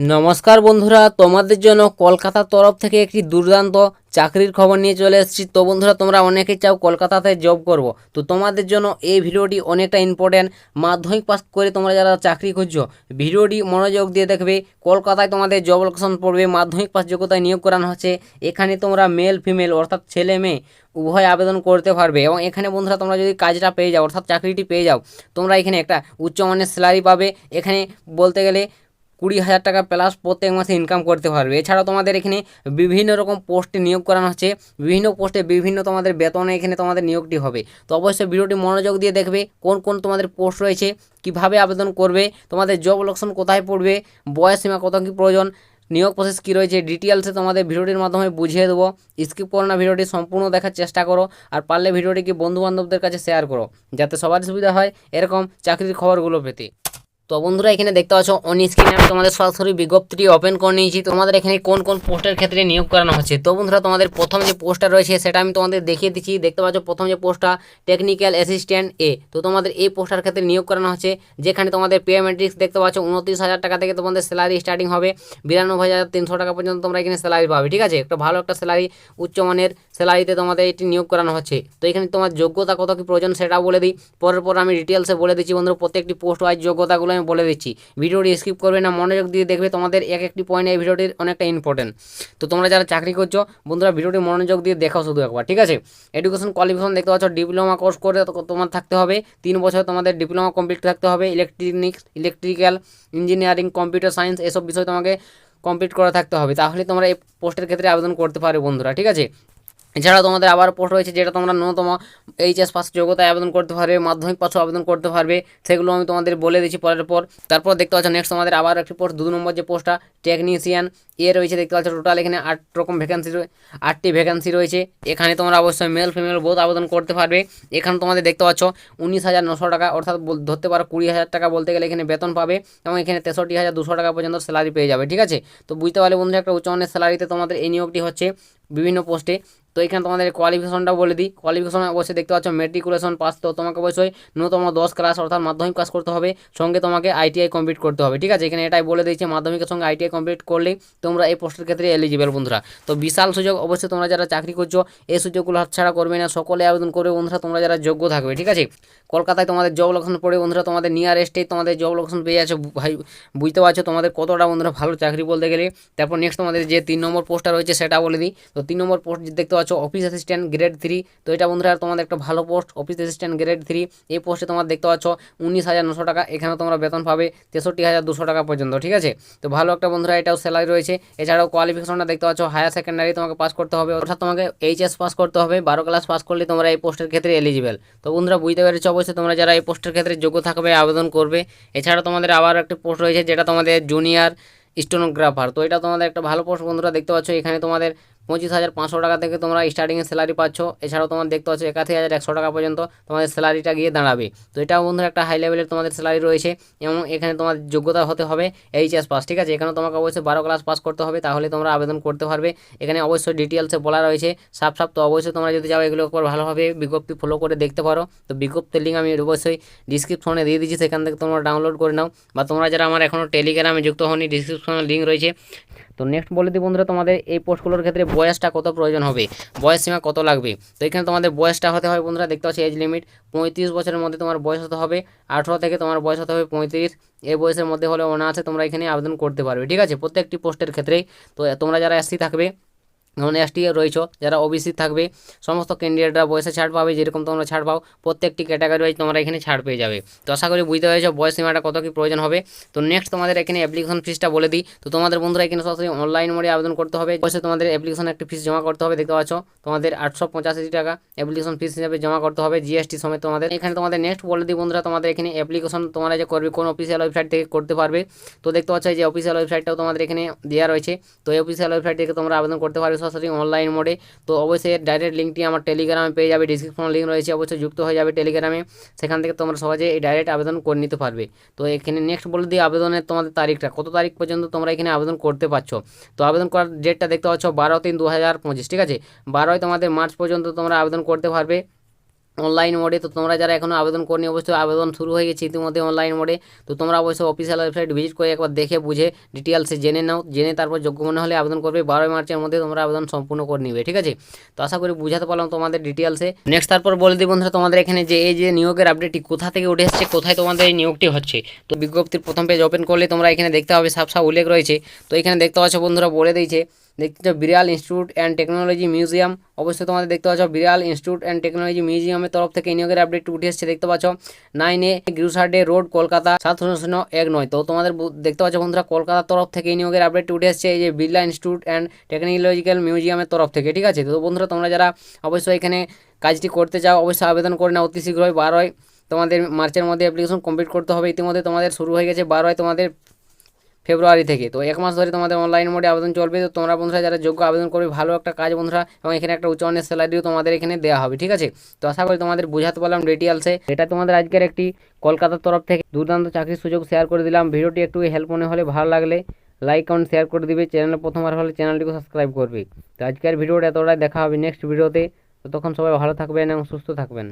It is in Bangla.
নমস্কার বন্ধুরা, তোমাদের জন্য কলকাতার তরফ থেকে একটি দুর্দান্ত চাকরির খবর নিয়ে চলে এসেছি। তো বন্ধুরা, তোমরা অনেকেই চাও কলকাতাতে জব করব, তো তোমাদের জন্য এই ভিডিওটি অনেকটা ইম্পর্টেন্ট। মাধ্যমিক পাস করে তোমরা যারা চাকরি খুঁজছো, ভিডিওটি মনোযোগ দিয়ে দেখবে। কলকাতায় তোমাদের জব লোকেশন পড়বে, মাধ্যমিক পাস যোগ্যতায় নিয়োগ করানো হচ্ছে। এখানে তোমরা মেল ফিমেল অর্থাৎ ছেলে মেয়ে উভয় আবেদন করতে পারবে। এবং এখানে বন্ধুরা, তোমরা যদি কাজটা পেয়ে যাও অর্থাৎ চাকরিটি পেয়ে যাও, তোমরা এখানে একটা উচ্চমানের স্যালারি পাবে। এখানে বলতে গেলে 20,000 টাকা প্লাস প্রত্যেক মাসে ইনকাম করতে পারবে। এছাড়াও তোমাদের এখানে বিভিন্ন রকম পোস্টে নিয়োগ করানো হচ্ছে, বিভিন্ন পোস্টে বিভিন্ন তোমাদের বেতনে এখানে তোমাদের নিয়োগটি হবে। তো অবশ্যই ভিডিওটি মনোযোগ দিয়ে দেখবে, কোন কোন তোমাদের পোস্ট রয়েছে, কিভাবে আবেদন করবে, তোমাদের জব লোকেশন কোথায় পড়বে, বয়স সীমা কত কী প্রয়োজন, নিয়োগ প্রসেস কী রয়েছে, ডিটেলসে তোমাদের ভিডিওটির মাধ্যমে বুঝিয়ে দেবো। স্কিপ করো না, ভিডিওটি সম্পূর্ণ দেখার চেষ্টা করো। আর পারলে ভিডিওটিকে বন্ধুবান্ধবদের কাছে শেয়ার করো, যাতে সবার সুবিধা হয় এরকম চাকরির খবরগুলো পেতে। তো বন্ধুরা, এখানে দেখতে পাচ্ছ অন স্ক্রিনে আমি তোমাদের সরাসরি বিজ্ঞপ্তিটি ওপেন করে নিয়েছি। তোমাদের এখানে কোন কোন পোস্টের ক্ষেত্রে নিয়োগ করানো হচ্ছে। তো বন্ধুরা, তোমাদের প্রথম যে পোস্টটা রয়েছে সেটা আমি তোমাদের দেখিয়ে দিচ্ছি। দেখতে পাচ্ছ প্রথম যে পোস্টটা টেকনিক্যাল অ্যাসিস্ট্যান্ট এ। তো তোমাদের এই পোস্টার ক্ষেত্রে নিয়োগ করানো হচ্ছে, যেখানে তোমাদের পে ম্যাট্রিক্স দেখতে পাচ্ছ 29,000 টাকা থেকে তোমাদের স্যালারি স্টার্টিং হবে। 92,300 টাকা পর্যন্ত তোমরা এখানে স্যালারি পাবে। ঠিক আছে, একটা ভালো একটা স্যালারি, উচ্চমানের স্যালারিতে তোমাদের এটি নিয়োগ করানো হচ্ছে। তো এখানে তোমার যোগ্যতা কত কী প্রয়োজন সেটা বলে দিই, পরের পর আমি ডিটেলসে বলে দিচ্ছি। বন্ধুরা, প্রত্যেকটি পোস্ট ওয়াইজ যোগ্যতাগুলো আমি বলে দিচ্ছি। ভিডিওটি স্কিপ করবে না, মনোযোগ দিয়ে দেখবে। তোমাদের এক একটি পয়েন্ট এই ভিডিওটির অনেকটা ইম্পর্টেন্ট। তো তোমরা যারা চাকরি করছো বন্ধুরা, ভিডিওটি মনোযোগ দিয়ে দেখাও শুধু একবার। ঠিক আছে, এডুকেশন কোয়ালিফিকেশন দেখতে পাচ্ছ ডিপ্লোমা কোর্স করে তোমার থাকতে হবে, 3 বছর তোমাদের ডিপ্লোমা কমপ্লিট থাকতে হবে। ইলেকট্রিক্যাল ইঞ্জিনিয়ারিং, কম্পিউটার সায়েন্স এসব বিষয় তোমাকে কমপ্লিট করে থাকতে হবে, তাহলে তোমরা এই পোস্টের ক্ষেত্রে আবেদন করতে পারবে বন্ধুরা। ঠিক আছে, এছাড়াও তোমাদের আবার পোস্ট রয়েছে যেটা তোমরা ন্যূনতম এইচএস পাস যোগ্যতায় আবেদন করতে পারবে, মাধ্যমিক পাসও আবেদন করতে পারবে। সেগুলো আমি তোমাদের বলে দিচ্ছি পরের পর। তারপর দেখতে পাচ্ছ নেক্সট তোমাদের আবার একটি পোস্ট, 2 নম্বর যে পোস্টটা টেকনিশিয়ান এ রয়েছে। দেখতে পাচ্ছ টোটাল এখানে 8টি ভ্যাকেন্সি রয়েছে। এখানে তোমরা অবশ্যই মেল ফিমেল বোথ আবেদন করতে পারবে। এখানে তোমাদের দেখতে পাচ্ছ 19,900 টাকা অর্থাৎ ধরতে পারো 20,000 টাকা বলতে গেলে এখানে বেতন পাবে। এবং এখানে 63,200 টাকা পর্যন্ত স্যালারি পেয়ে যাবে। ঠিক আছে, তো বুঝতে পারলে বন্ধুরা, একটা উচ্চমানের স্যালারিতে তোমাদের এই নিয়োগটি হচ্ছে বিভিন্ন পোস্টে। তো এখানে তোমাদের কোয়ালিফিকেশনটা বলে দিই। কোয়ালিফিকেশন অবশ্যই দেখতে পাচ্ছ মেট্রিকুলেশন পাস। তো তোমাকে অবশ্যই ন্যূনতম 10 ক্লাস অর্থাৎ মাধ্যমিক পাস করতে হবে, সঙ্গে তোমাকে আইটিআই কমপ্লিট করতে হবে। ঠিক আছে, এখানে এটাই বলে দিয়েছে, মাধ্যমিকের সঙ্গে আইটিআই কমপ্লিট করলেই তোমরা এই পোস্টের ক্ষেত্রে এলিজিবল বন্ধুরা। তো বিশাল সুযোগ, অবশ্যই তোমরা যারা চাকরি করছো এই সুযোগগুলো হাতছাড়া করবে না, সকলে আবেদন করবে বন্ধুরা, তোমরা যারা যোগ্য থাকবে। ঠিক আছে, কলকাতায় তোমাদের জব লোকেশন পড়ে বন্ধুরা, তোমাদের নিয়ারেস্টেই তোমাদের জব লোকেশন পেয়ে যাচ্ছে ভাই। বুঝতে পারছো তোমাদের কতটা বন্ধুরা ভালো চাকরি বলতে গেলে। তারপর নেক্সট তোমাদের যে 3 নম্বর পোস্টটা রয়েছে সেটা বলে দিই। তো 3 নম্বর পোস্ট দেখতে পাচ্ছ অফিস অ্যাসিস্ট্যান্ট গ্রেড 3। তো এটা বন্ধুরা তোমাদের একটা ভালো পোস্ট, অফিস অ্যাসিস্ট্যান্ট গ্রেড 3। এই পোস্টে তোমার দেখতে পাচ্ছ 19,900 টাকা, এখানে তোমরা বেতন পাবে 63,200 টাকা পর্যন্ত। ঠিক আছে, তো ভালো একটা বন্ধুরা এটাও স্যালারি রয়েছে। এছাড়াও কোয়ালিফিকেশনটা দেখতে পাচ্ছ হায়ার সেকেন্ডারি তোমাকে পাস করতে হবে, অর্থাৎ তোমাকে এইচএস পাস করতে হবে, 12 ক্লাস পাস করলে তোমরা এই পোস্টের ক্ষেত্রে এলিজিবল। তো বন্ধুরা, বুঝতে পেরেছো অবশ্যই তোমরা যারা এই পোস্টের ক্ষেত্রে যোগ্য থাকবে আবেদন করবে। এছাড়া তোমাদের আবার একটা পোস্ট রয়েছে যেটা তোমাদের জুনিয়র স্টেনোগ্রাফার। তো এটা তোমাদের একটা ভালো পোস্ট বন্ধুরা। দেখতে পাচ্ছ এখানে তোমাদের 25,500 টাকা থেকে তোমরা স্টার্টিংয়ে স্যালারি পাচ্ছ। এছাড়াও তোমার দেখতে পাচ্ছ 81,100 টাকা পর্যন্ত তোমাদের স্যালারিটা গিয়ে দাঁড়াবে। তো এটাও বন্ধুরা একটা হাই লেভেলের তোমাদের স্যালারি রয়েছে। এবং এখানে তোমার যোগ্যতা হতে হবে এইচএস পাস। ঠিক আছে, এখানে তোমাকে অবশ্যই 12 ক্লাস পাস করতে হবে, তাহলে তোমরা আবেদন করতে পারবে। এখানে অবশ্যই ডিটেলসে বলা রয়েছে সাফ সাফ। তো অবশ্যই তোমরা যদি চাও এগুলোর উপর ভালোভাবে বিজ্ঞপ্তি ফলো করে দেখতে পারো। তো বিজ্ঞপ্তির লিঙ্ক আমি অবশ্যই ডিসক্রিপশনে দিয়ে দিচ্ছি, সেখান থেকে তোমরা ডাউনলোড করে নাও। বা তোমরা যারা আমার এখনও টেলিগ্রামে যুক্ত হওনি, ডিসক্রিপশনে লিঙ্ক রয়েছে। তো নেক্সট বলে দিই বন্ধুরা, তোমাদের এই পোস্টগুলোর ক্ষেত্রে বয়সটা কত প্রয়োজন হবে, বয়স সীমা কত লাগবে। তো এখানে তোমাদের বয়সটা হতে হয় বন্ধুরা, দেখতে পাচ্ছি এজ লিমিট 35 বছরের মধ্যে তোমার বয়স হতে হবে। 18 থেকে তোমার বয়স হতে হবে 35। এই বয়সের মধ্যে হলে অনায়াসে তোমরা এখানে আবেদন করতে পারবে। ঠিক আছে, প্রত্যেকটি পোস্টের ক্ষেত্রেই। তো তোমরা যারা এসসি থাকবে, নন এসটি রয়েছে, যারা ওবিসি থাকবে, সমস্ত ক্যান্ডিডেটরা বয়সে ছাড় পাবে, যেরকম তোমরা ছাড় পাও প্রত্যেকটি ক্যাটাগরি ওয়াইজ তোমরা এখানে ছাড় পেয়ে যাবে। তো আশা করি বুঝতে পেরেছো বয়স সীমাটা কত কী প্রয়োজন হবে। তো নেক্সট তোমাদের এখানে অ্যাপ্লিকেশন ফিসটা বলে দিই। তো তোমাদের বন্ধুরা এখানে সরাসরি অনলাইন মোডে আবেদন করতে হবে। অবশ্যই তোমাদের অ্যাপ্লিকেশন একটি ফিস জমা করতে হবে। দেখতে পাচ্ছ তোমাদের 885 টাকা অ্যাপ্লিকেশন ফিস হিসাবে জমা করতে হবে, জিএসটি সমেত। তোমাদের এখানে তোমাদের নেক্সট বলে দিই বন্ধুরা, তোমাদের এখানে অ্যাপ্লিকেশন তোমরা যে করবে কোন অফিসিয়াল ওয়েবসাইট থেকে করতে পারবে। তো দেখতে পাচ্ছ যে অফিসিয়াল ওয়েবসাইটটাও তোমাদের এখানে দেওয়া রয়েছে। তো এই অফিসিয়াল ওয়েবসাইট থেকে তোমরা আবেদন করতে পারবে সরাসরি অনলাইন মোডে। তো অবশ্যই ডাইরেক্ট লিঙ্কটি আমার টেলিগ্রামে পেয়ে যাবে, ডিসক্রিপশন লিঙ্ক রয়েছে, অবশ্যই যুক্ত হয়ে যাবে টেলিগ্রামে। সেখান থেকে তোমরা সহজে এই ডাইরেক্ট আবেদন করে নিতে পারবে। তো এখানে নেক্সট বলে দিই আবেদনের তোমাদের তারিখটা, কত তারিখ পর্যন্ত তোমরা এখানে আবেদন করতে পারছো। তো আবেদন করার ডেটটা দেখতে পাচ্ছ 12/3/2025। ঠিক আছে, 12ই তোমাদের মার্চ পর্যন্ত তোমরা আবেদন করতে পারবে। অনলাইন মোডে। তো তোমরা যারা এখনও আবেদন করনি অবশ্যই আবেদন শুরু হয়ে গেছে ইতিমধ্যে অনলাইন মোডে। তো তোমরা অবশ্যই অফিসিয়াল ওয়েবসাইট ভিজিট করে একবার দেখে বুঝে ডিটেলসে জেনে নাও, জেনে তারপর যোগ্য মনে হলে আবেদন করবে। 12 মার্চের মধ্যে তোমরা আবেদন সম্পূর্ণ করে নিবে, ঠিক আছে। তো আশা করি বুঝাতে পারলাম তোমাদের ডিটেলসে। নেক্সট তারপর বলে দিই বন্ধুরা তোমাদের এখানে যে এই যে নিয়োগের আপডেটটি কোথা থেকে উঠে এসেছে, কোথায় তোমাদের এই নিয়োগটি হচ্ছে। তো বিজ্ঞপ্তির প্রথম পেজ ওপেন করলে তোমরা এখানে দেখতে পাবে সাফ সাফ উল্লেখ রয়েছে। তো এখানে দেখতে পাচ্ছ বন্ধুরা বলে দিয়েছে, দেখতে পাচ্ছ বিড়াল ইনস্টিটিউট অ্যান্ড টেকনোলজি মিউজিয়াম। অবশ্যই তোমাদের দেখতে পাচ্ছ বিড়াল ইনস্টিটিউট অ্যান্ড টেকনোলজি মিউজিয়ামের তরফ থেকে নিয়োগের আপডেট উঠে এসেছে। দেখতে পাচ্ছ 9A গ্রুসার্ডে রোড কলকাতা 70019। তো তোমাদের দেখতে পাচ্ছ বন্ধুরা কলকাতার তরফ থেকে এই নিয়োগের আপডেট উঠে এসেছে এই যে বিড়লা ইনস্টিটিউট অ্যান্ড টেকনোলজিক্যাল মিউজিয়ামের তরফ থেকে, ঠিক আছে। তো বন্ধুরা তোমরা যারা অবশ্যই এখানে কাজটি করতে চাও অবশ্যই আবেদন করে নাও অতি শীঘ্রই। 12 তোমাদের মার্চের মধ্যে অ্যাপ্লিকেশন কমপ্লিট করতে হবে। ইতিমধ্যে তোমাদের শুরু হয়ে গেছে 12 তোমাদের ফেব্রুয়ারি থেকে। তো 1 মাস ধরে তোমাদের অনলাইন মোডে আবেদন চলবে। তো তোমরা বন্ধুরা যারা যোগ্য আবেদন করবে, ভালো একটা কাজ বন্ধুরা, এবং এখানে একটা উচ্চ মানের স্যালারিও তোমাদের এখানে দেওয়া হবে, ঠিক আছে। তো আশা করি তোমাদের বুঝাতে পারলাম ডিটেলসে। এটা তোমাদের আজকের একটি কলকাতার তরফ থেকে দুর্দান্ত চাকরির সুযোগ শেয়ার করে দিলাম। ভিডিওটি একটু হেল্প মনে হলে ভালো লাগলে লাইক কমেন্ট শেয়ার করে দিবে। চ্যানেলে প্রথমবার হলে চ্যানেলটিকে সাবস্ক্রাইব করবে। তো আজকের ভিডিওটা এতটাই, দেখা হবে নেক্সট ভিডিওতে। তো তখন সবাই ভালো থাকবেন এবং সুস্থ থাকবেন।